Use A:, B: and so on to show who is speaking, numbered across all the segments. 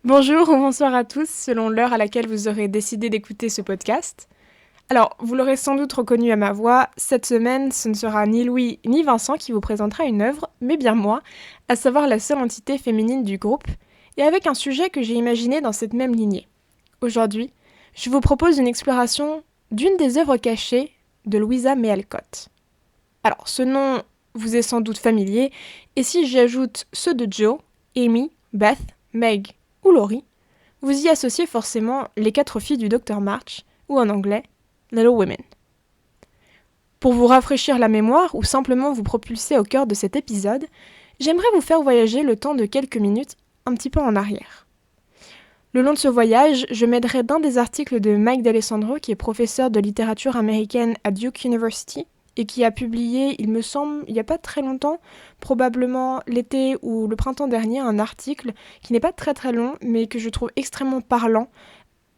A: Bonjour ou bonsoir à tous, selon l'heure à laquelle vous aurez décidé d'écouter ce podcast. Alors, vous l'aurez sans doute reconnu à ma voix, cette semaine, ce ne sera ni Louis ni Vincent qui vous présentera une œuvre, mais bien moi, à savoir la seule entité féminine du groupe, et avec un sujet que j'ai imaginé dans cette même lignée. Aujourd'hui, je vous propose une exploration d'une des œuvres cachées de Louisa May Alcott. Alors, ce nom vous est sans doute familier, et si j'y ajoute ceux de Joe, Amy, Beth, Meg ou Laurie, vous y associez forcément les 4 filles du Dr March, ou en anglais, Little Women. Pour vous rafraîchir la mémoire ou simplement vous propulser au cœur de cet épisode, j'aimerais vous faire voyager le temps de quelques minutes un petit peu en arrière. Le long de ce voyage, je m'aiderai d'un des articles de Mike D'Alessandro, qui est professeur de littérature américaine à Duke University, et qui a publié, il me semble, il n'y a pas très longtemps, probablement l'été ou le printemps dernier, un article qui n'est pas très très long, mais que je trouve extrêmement parlant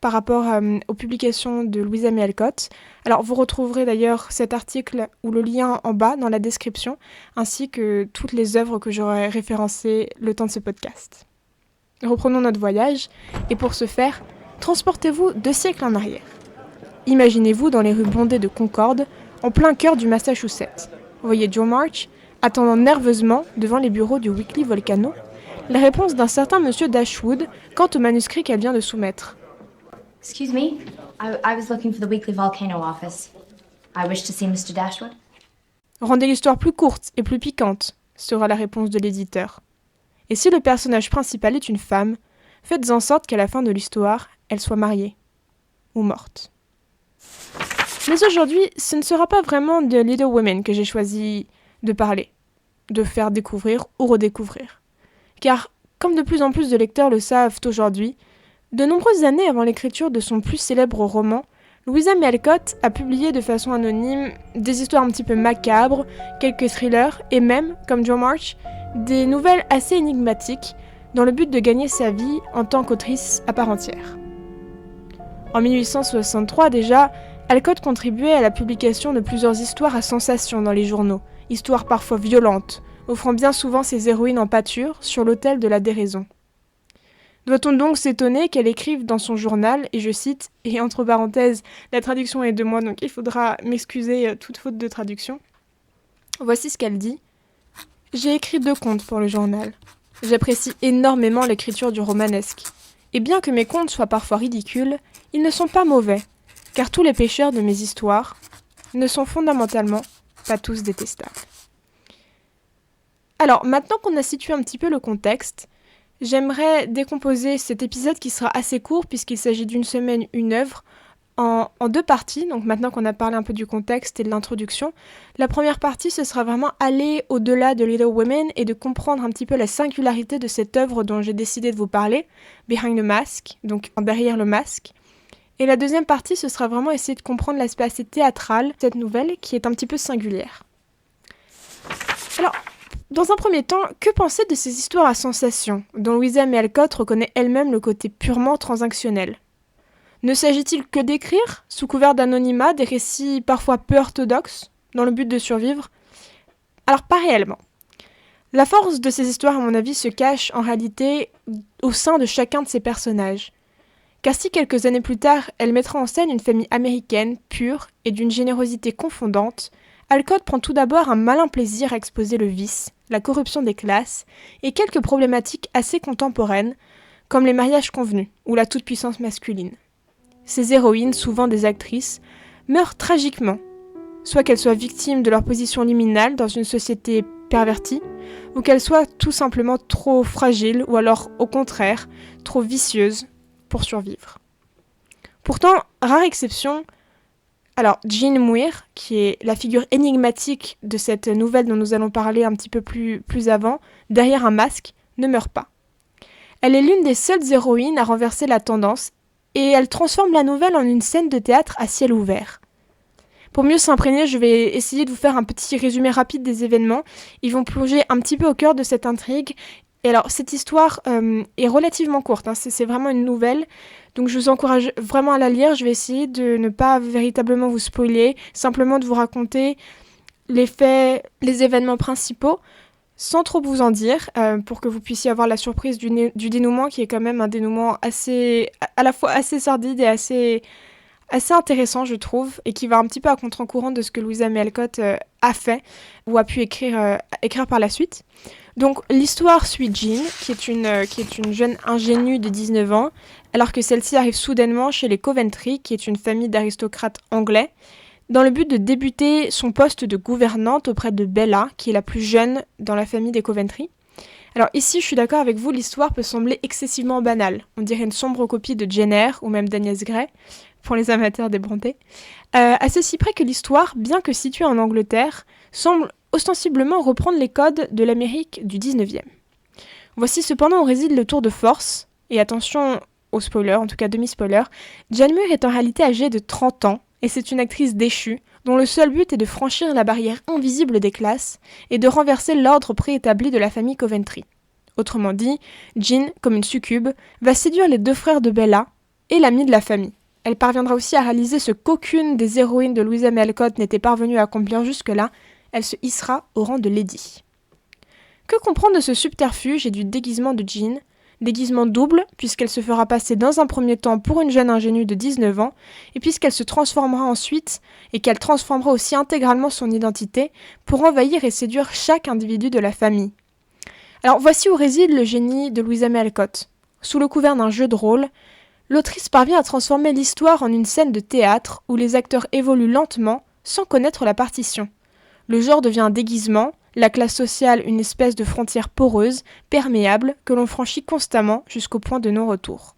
A: par rapport aux publications de Louisa May Alcott. Alors vous retrouverez d'ailleurs cet article ou le lien en bas dans la description, ainsi que toutes les œuvres que j'aurai référencées le temps de ce podcast. Reprenons notre voyage, et pour ce faire, transportez-vous 2 siècles en arrière. Imaginez-vous dans les rues bondées de Concorde, en plein cœur du Massachusetts. Voyez Joe March, attendant nerveusement devant les bureaux du Weekly Volcano, la réponse d'un certain monsieur Dashwood quant au manuscrit qu'elle vient de soumettre.
B: Excuse me, I was looking for the Weekly Volcano office. I wish to see Mr. Dashwood.
A: Rendez l'histoire plus courte et plus piquante, sera la réponse de l'éditeur. Et si le personnage principal est une femme, faites en sorte qu'à la fin de l'histoire, elle soit mariée. Ou morte. Mais aujourd'hui, ce ne sera pas vraiment de Little Women que j'ai choisi de parler, de faire découvrir ou redécouvrir. Car, comme de plus en plus de lecteurs le savent aujourd'hui, de nombreuses années avant l'écriture de son plus célèbre roman, Louisa May Alcott a publié de façon anonyme des histoires un petit peu macabres, quelques thrillers et même, comme Joe March, des nouvelles assez énigmatiques dans le but de gagner sa vie en tant qu'autrice à part entière. En 1863 déjà, Alcott contribuait à la publication de plusieurs histoires à sensation dans les journaux, histoires parfois violentes, offrant bien souvent ses héroïnes en pâture sur l'autel de la déraison. Doit-on donc s'étonner qu'elle écrive dans son journal, et je cite, et entre parenthèses, la traduction est de moi, donc il faudra m'excuser toute faute de traduction. Voici ce qu'elle dit. « J'ai écrit 2 contes pour le journal. J'apprécie énormément l'écriture du romanesque. Et bien que mes contes soient parfois ridicules, ils ne sont pas mauvais, car tous les pécheurs de mes histoires ne sont fondamentalement pas tous détestables. » Alors, maintenant qu'on a situé un petit peu le contexte, j'aimerais décomposer cet épisode qui sera assez court puisqu'il s'agit d'une semaine, une œuvre, en 2 parties. Donc maintenant qu'on a parlé un peu du contexte et de l'introduction, la première partie, ce sera vraiment aller au-delà de Little Women et de comprendre un petit peu la singularité de cette œuvre dont j'ai décidé de vous parler, Behind the Mask, donc derrière le masque. Et la deuxième partie, ce sera vraiment essayer de comprendre l'aspect assez théâtral de cette nouvelle qui est un petit peu singulière. Alors, dans un premier temps, que penser de ces histoires à sensation, dont Louisa May Alcott reconnaît elle-même le côté purement transactionnel ? Ne s'agit-il que d'écrire, sous couvert d'anonymat, des récits parfois peu orthodoxes, dans le but de survivre ? Alors pas réellement. La force de ces histoires, à mon avis, se cache en réalité au sein de chacun de ces personnages. Car si quelques années plus tard, elle mettra en scène une famille américaine, pure et d'une générosité confondante, Alcott prend tout d'abord un malin plaisir à exposer le vice, la corruption des classes et quelques problématiques assez contemporaines, comme les mariages convenus ou la toute-puissance masculine. Ces héroïnes, souvent des actrices, meurent tragiquement, soit qu'elles soient victimes de leur position liminale dans une société pervertie, ou qu'elles soient tout simplement trop fragiles, ou alors au contraire, trop vicieuses pour survivre. Pourtant, rare exception, alors Jean Muir, qui est la figure énigmatique de cette nouvelle dont nous allons parler un petit peu plus avant, derrière un masque, ne meurt pas. Elle est l'une des seules héroïnes à renverser la tendance et elle transforme la nouvelle en une scène de théâtre à ciel ouvert. Pour mieux s'imprégner, je vais essayer de vous faire un petit résumé rapide des événements. Ils vont plonger un petit peu au cœur de cette intrigue. Et alors, cette histoire est relativement courte, hein, c'est vraiment une nouvelle, donc je vous encourage vraiment à la lire. Je vais essayer de ne pas véritablement vous spoiler, simplement de vous raconter les faits, les événements principaux. Sans trop vous en dire, pour que vous puissiez avoir la surprise du dénouement, qui est quand même un dénouement assez, à la fois assez sordide et assez intéressant, je trouve, et qui va un petit peu à contre-courant de ce que Louisa May Alcott a fait ou a pu écrire par la suite. Donc l'histoire suit Jean, qui est une jeune ingénue de 19 ans, alors que celle-ci arrive soudainement chez les Coventry, qui est une famille d'aristocrates anglais, dans le but de débuter son poste de gouvernante auprès de Bella, qui est la plus jeune dans la famille des Coventry. Alors ici, je suis d'accord avec vous, l'histoire peut sembler excessivement banale. On dirait une sombre copie de Jane Eyre ou même d'Agnès Gray, pour les amateurs des Brontë. À ceci près que l'histoire, bien que située en Angleterre, semble ostensiblement reprendre les codes de l'Amérique du 19e. Voici cependant où réside le tour de force, et attention aux spoilers, en tout cas demi-spoiler, Jane Muir est en réalité âgée de 30 ans, et c'est une actrice déchue, dont le seul but est de franchir la barrière invisible des classes et de renverser l'ordre préétabli de la famille Coventry. Autrement dit, Jean, comme une succube, va séduire les deux frères de Bella et l'ami de la famille. Elle parviendra aussi à réaliser ce qu'aucune des héroïnes de Louisa May Alcott n'était parvenue à accomplir jusque-là, elle se hissera au rang de lady. Que comprendre de ce subterfuge et du déguisement de Jean ? Déguisement double, puisqu'elle se fera passer dans un premier temps pour une jeune ingénue de 19 ans, et puisqu'elle se transformera ensuite, et qu'elle transformera aussi intégralement son identité, pour envahir et séduire chaque individu de la famille. Alors voici où réside le génie de Louisa May Alcott. Sous le couvert d'un jeu de rôle, l'autrice parvient à transformer l'histoire en une scène de théâtre où les acteurs évoluent lentement, sans connaître la partition. Le genre devient un déguisement, la classe sociale une espèce de frontière poreuse, perméable, que l'on franchit constamment jusqu'au point de non-retour.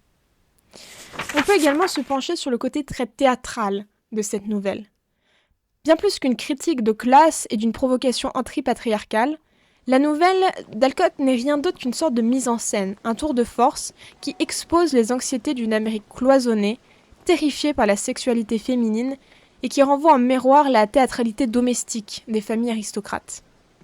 A: On peut également se pencher sur le côté très théâtral de cette nouvelle. Bien plus qu'une critique de classe et d'une provocation anti-patriarcale, la nouvelle d'Alcott n'est rien d'autre qu'une sorte de mise en scène, un tour de force qui expose les anxiétés d'une Amérique cloisonnée, terrifiée par la sexualité féminine, et qui renvoie en miroir la théâtralité domestique des familles aristocrates.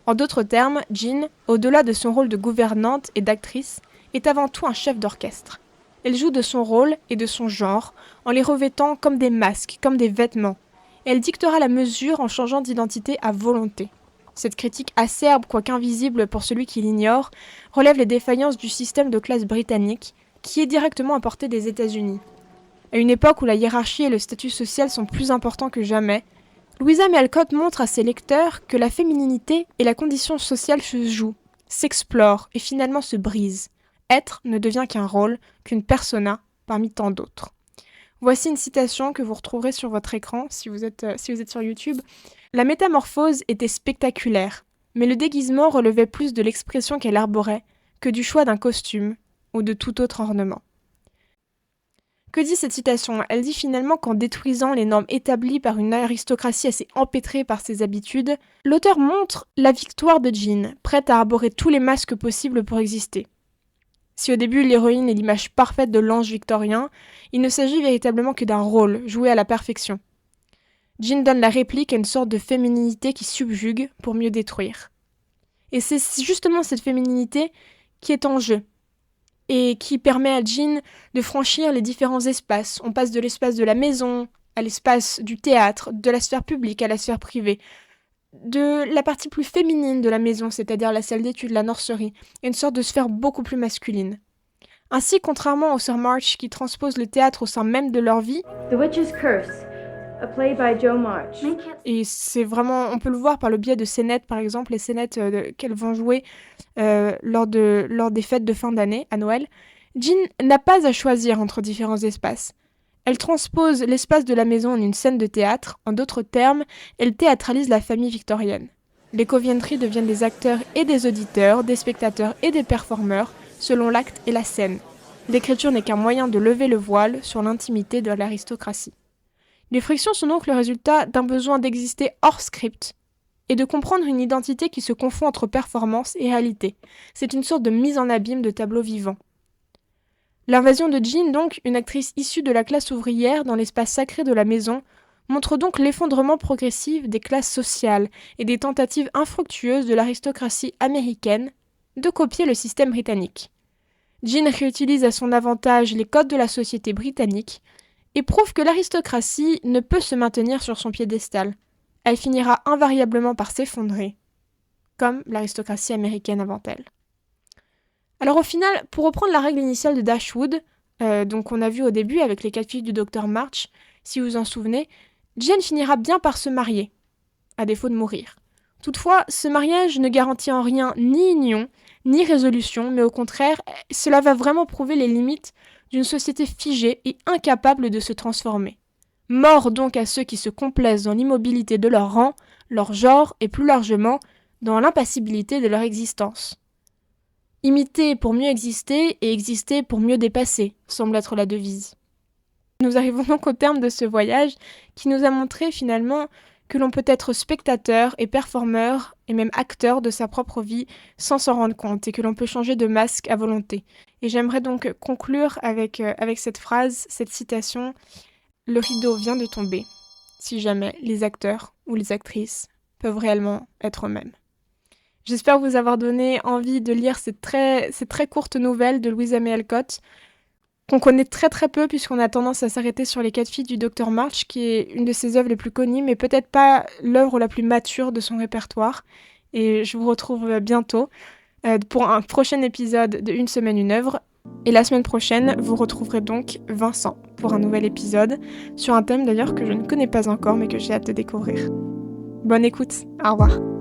A: En d'autres termes, Jean, au-delà de son rôle de gouvernante et d'actrice, est avant tout un chef d'orchestre. Elle joue de son rôle et de son genre, en les revêtant comme des masques, comme des vêtements. Et elle dictera la mesure en changeant d'identité à volonté. Cette critique acerbe, quoique invisible pour celui qui l'ignore, relève les défaillances du système de classe britannique, qui est directement importé des États-Unis. À une époque où la hiérarchie et le statut social sont plus importants que jamais, Louisa May Alcott montre à ses lecteurs que la fémininité et la condition sociale se jouent, s'explorent et finalement se brisent. Être ne devient qu'un rôle, qu'une persona parmi tant d'autres. Voici une citation que vous retrouverez sur votre écran si vous êtes sur YouTube. La métamorphose était spectaculaire, mais le déguisement relevait plus de l'expression qu'elle arborait que du choix d'un costume ou de tout autre ornement. Que dit cette citation ? Elle dit finalement qu'en détruisant les normes établies par une aristocratie assez empêtrée par ses habitudes, l'auteur montre la victoire de Jean, prête à arborer tous les masques possibles pour exister. Si au début l'héroïne est l'image parfaite de l'ange victorien, il ne s'agit véritablement que d'un rôle, joué à la perfection. Jean donne la réplique à une sorte de fémininité qui subjugue pour mieux détruire. Et c'est justement cette fémininité qui est en jeu, et qui permet à Jean de franchir les différents espaces. On passe de l'espace de la maison à l'espace du théâtre, de la sphère publique à la sphère privée, de la partie plus féminine de la maison, c'est-à-dire la salle d'études, la nurserie, et une sorte de sphère beaucoup plus masculine. Ainsi, contrairement aux sœurs March qui transposent le théâtre au sein même de leur vie,
C: The Witch's Curse, a play by Joe March.
A: et c'est vraiment, on peut le voir par le biais de scénettes, par exemple, les scénettes qu'elles vont jouer lors des fêtes de fin d'année, à Noël, Jean n'a pas à choisir entre différents espaces. Elle transpose l'espace de la maison en une scène de théâtre, en d'autres termes, elle théâtralise la famille victorienne. Les Coventry deviennent des acteurs et des auditeurs, des spectateurs et des performeurs, selon l'acte et la scène. L'écriture n'est qu'un moyen de lever le voile sur l'intimité de l'aristocratie. Les frictions sont donc le résultat d'un besoin d'exister hors script et de comprendre une identité qui se confond entre performance et réalité. C'est une sorte de mise en abîme de tableau vivant. L'invasion de Jean, donc, une actrice issue de la classe ouvrière dans l'espace sacré de la maison, montre donc l'effondrement progressif des classes sociales et des tentatives infructueuses de l'aristocratie américaine de copier le système britannique. Jean réutilise à son avantage les codes de la société britannique et prouve que l'aristocratie ne peut se maintenir sur son piédestal. Elle finira invariablement par s'effondrer, comme l'aristocratie américaine avant elle. Alors au final, pour reprendre la règle initiale de Dashwood, donc on a vu au début avec les 4 filles du Dr March, si vous vous en souvenez, Jane finira bien par se marier, à défaut de mourir. Toutefois, ce mariage ne garantit en rien ni union, ni résolution, mais au contraire, cela va vraiment prouver les limites d'une société figée et incapable de se transformer. Mort donc à ceux qui se complaisent dans l'immobilité de leur rang, leur genre et plus largement, dans l'impassibilité de leur existence. Imiter pour mieux exister et exister pour mieux dépasser, semble être la devise. Nous arrivons donc au terme de ce voyage qui nous a montré finalement que l'on peut être spectateur et performeur et même acteur de sa propre vie sans s'en rendre compte et que l'on peut changer de masque à volonté. Et j'aimerais donc conclure avec cette phrase, cette citation « Le rideau vient de tomber, si jamais les acteurs ou les actrices peuvent réellement être eux-mêmes ». J'espère vous avoir donné envie de lire cette très courte nouvelle de Louisa May Alcott, qu'on connaît très très peu puisqu'on a tendance à s'arrêter sur les 4 filles du Dr March, qui est une de ses œuvres les plus connues, mais peut-être pas l'œuvre la plus mature de son répertoire. Et je vous retrouve bientôt pour un prochain épisode de Une semaine, une œuvre. Et la semaine prochaine, vous retrouverez donc Vincent pour un nouvel épisode, sur un thème d'ailleurs que je ne connais pas encore, mais que j'ai hâte de découvrir. Bonne écoute, au revoir.